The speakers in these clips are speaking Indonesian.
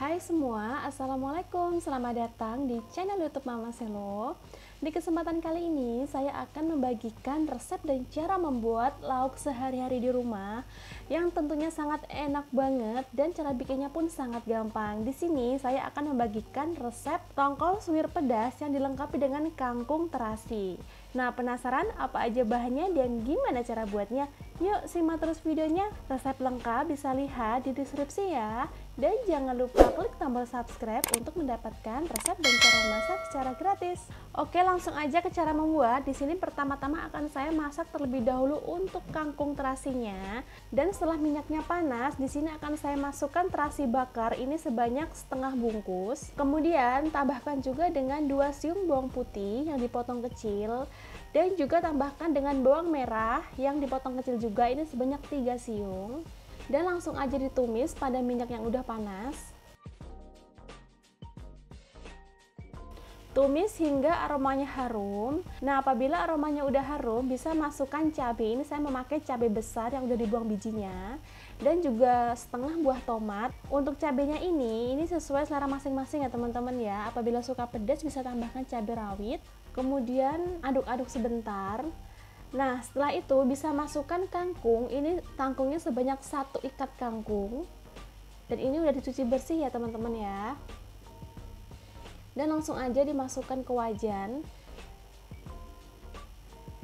Hai semua, Assalamualaikum, selamat datang di channel YouTube Mama Selo. Di kesempatan kali ini, saya akan membagikan resep dan cara membuat lauk sehari-hari di rumah yang tentunya sangat enak banget dan cara bikinnya pun sangat gampang. Di sini saya akan membagikan resep tongkol suwir pedas yang dilengkapi dengan kangkung terasi. Nah, penasaran apa aja bahannya dan gimana cara buatnya? Yuk simak terus videonya. Resep lengkap bisa lihat di deskripsi ya. Dan jangan lupa klik tombol subscribe untuk mendapatkan resep dan cara masak secara gratis. Oke, langsung aja ke cara membuat. Di sini pertama-tama akan saya masak terlebih dahulu untuk kangkung terasinya. Dan setelah minyaknya panas, di sini akan saya masukkan terasi bakar ini sebanyak setengah bungkus. Kemudian tambahkan juga dengan 2 siung bawang putih yang dipotong kecil. Dan juga tambahkan dengan bawang merah yang dipotong kecil juga, ini sebanyak 3 siung. Dan langsung aja ditumis pada minyak yang udah panas. Tumis hingga aromanya harum. Nah, apabila aromanya udah harum, bisa masukkan cabai. Ini saya memakai cabai besar yang udah dibuang bijinya. Dan juga setengah buah tomat. Untuk cabainya ini sesuai selera masing-masing ya teman-teman ya. Apabila suka pedas bisa tambahkan cabai rawit. Kemudian aduk-aduk sebentar. Nah, setelah itu bisa masukkan kangkung. Ini kangkungnya sebanyak 1 ikat kangkung. Dan ini udah dicuci bersih ya teman-teman ya. Dan langsung aja dimasukkan ke wajan.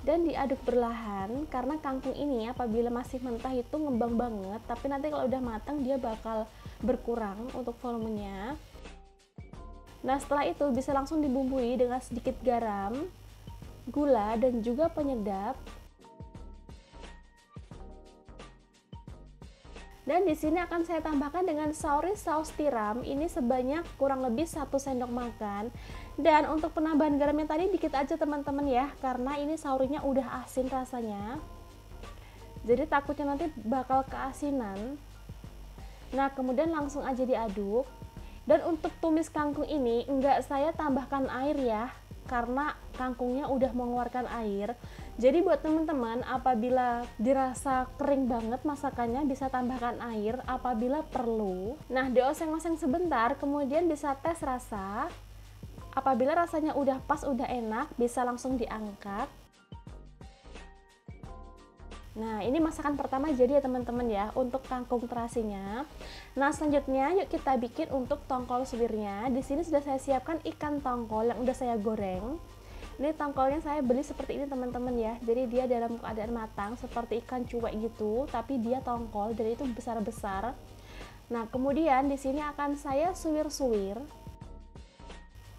Dan diaduk perlahan karena kangkung ini apabila masih mentah itu ngembang banget, tapi nanti kalau udah matang dia bakal berkurang untuk volumenya. Nah, setelah itu bisa langsung dibumbui dengan sedikit garam, gula dan juga penyedap. Dan di sini akan saya tambahkan dengan saus tiram, ini sebanyak kurang lebih 1 sendok makan. Dan untuk penambahan garamnya tadi dikit aja teman-teman ya, karena ini saurinya udah asin rasanya. Jadi takutnya nanti bakal keasinan. Nah, kemudian langsung aja diaduk. Dan untuk tumis kangkung ini enggak saya tambahkan air ya, karena kangkungnya udah mengeluarkan air. Jadi buat teman-teman apabila dirasa kering banget masakannya bisa tambahkan air apabila perlu. Nah, dioseng-oseng sebentar, kemudian bisa tes rasa. Apabila rasanya udah pas, udah enak, bisa langsung diangkat. Nah, ini masakan pertama jadi ya teman-teman ya untuk kangkung terasinya. Nah, selanjutnya yuk kita bikin untuk tongkol suwirnya. Di sini sudah saya siapkan ikan tongkol yang udah saya goreng. Ini tongkolnya saya beli seperti ini teman-teman ya. Jadi dia dalam keadaan matang seperti ikan cuek gitu, tapi dia tongkol dan itu besar-besar. Nah, kemudian di sini akan saya suwir-suwir.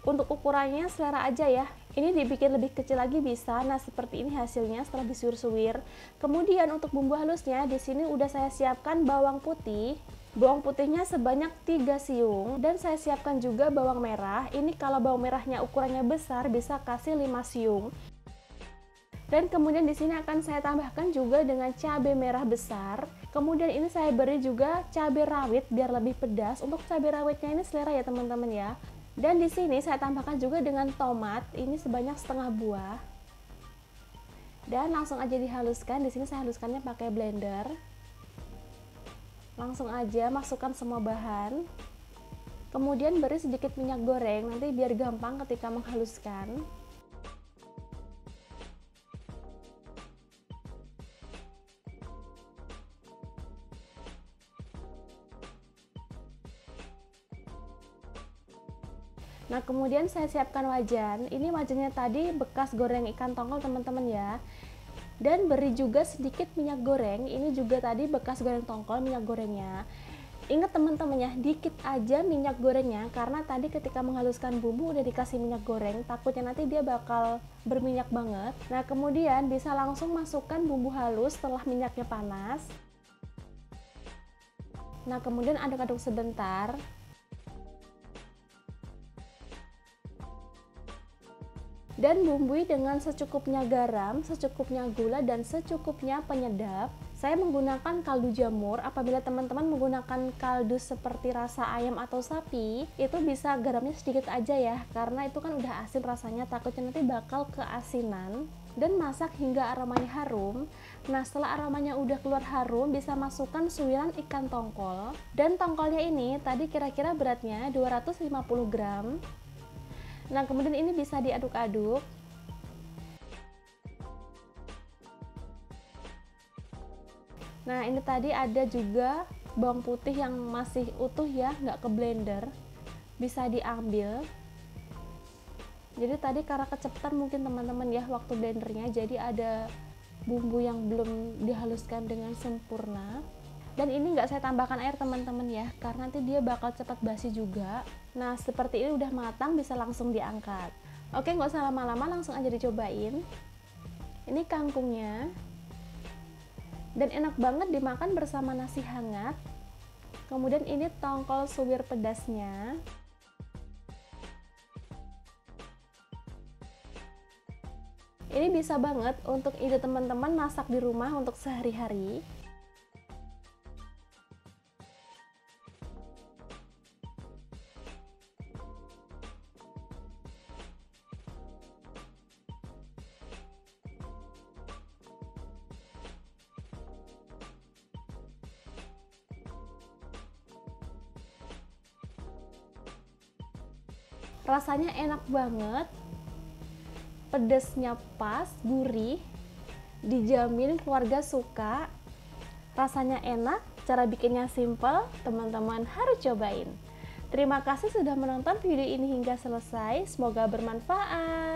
Untuk ukurannya selera aja ya. Ini dibikin lebih kecil lagi bisa. Nah, seperti ini hasilnya setelah disuwir-suwir. Kemudian untuk bumbu halusnya di sini udah saya siapkan bawang putih. Bawang putihnya sebanyak 3 siung dan saya siapkan juga bawang merah. Ini kalau bawang merahnya ukurannya besar bisa kasih 5 siung. Dan kemudian di sini akan saya tambahkan juga dengan cabai merah besar. Kemudian ini saya beri juga cabai rawit biar lebih pedas. Untuk cabai rawitnya ini selera ya teman-teman ya. Dan di sini saya tambahkan juga dengan tomat. Ini sebanyak setengah buah. Dan langsung aja dihaluskan. Di sini saya haluskannya pakai blender. Langsung aja masukkan semua bahan. Kemudian beri sedikit minyak goreng nanti biar gampang ketika menghaluskan. Nah, kemudian saya siapkan wajan. Ini wajannya tadi bekas goreng ikan tongkol teman-teman ya. Dan beri juga sedikit minyak goreng. Ini juga tadi bekas goreng tongkol minyak gorengnya. Ingat teman-teman ya, dikit aja minyak gorengnya karena tadi ketika menghaluskan bumbu udah dikasih minyak goreng, takutnya nanti dia bakal berminyak banget. Nah, kemudian bisa langsung masukkan bumbu halus setelah minyaknya panas. Nah, kemudian aduk-aduk sebentar. Dan bumbui dengan secukupnya garam, secukupnya gula, dan secukupnya penyedap. Saya menggunakan kaldu jamur. Apabila teman-teman menggunakan kaldu seperti rasa ayam atau sapi, itu bisa garamnya sedikit aja ya, karena itu kan udah asin rasanya, takutnya nanti bakal keasinan. dan masak hingga aromanya harum. Nah, setelah aromanya udah keluar harum, bisa masukkan suiran ikan tongkol. Dan tongkolnya ini tadi kira-kira beratnya 250 gram. Nah, kemudian ini bisa diaduk-aduk. Nah, ini tadi ada juga bawang putih yang masih utuh ya, nggak ke blender. Bisa diambil. Jadi tadi karena kecepatan mungkin teman-teman ya waktu blendernya, jadi ada bumbu yang belum dihaluskan dengan sempurna. Dan ini nggak saya tambahkan air teman-teman ya, karena nanti dia bakal cepat basi juga. Nah, seperti ini udah matang, bisa langsung diangkat. Oke, nggak usah lama-lama, langsung aja dicobain. Ini kangkungnya. Dan enak banget dimakan bersama nasi hangat. Kemudian ini tongkol suwir pedasnya. Ini bisa banget untuk ide teman-teman masak di rumah untuk sehari-hari. Rasanya enak banget, pedesnya pas, gurih, dijamin keluarga suka. Rasanya enak, cara bikinnya simple, teman-teman harus cobain. Terima kasih sudah menonton video ini hingga selesai, semoga bermanfaat.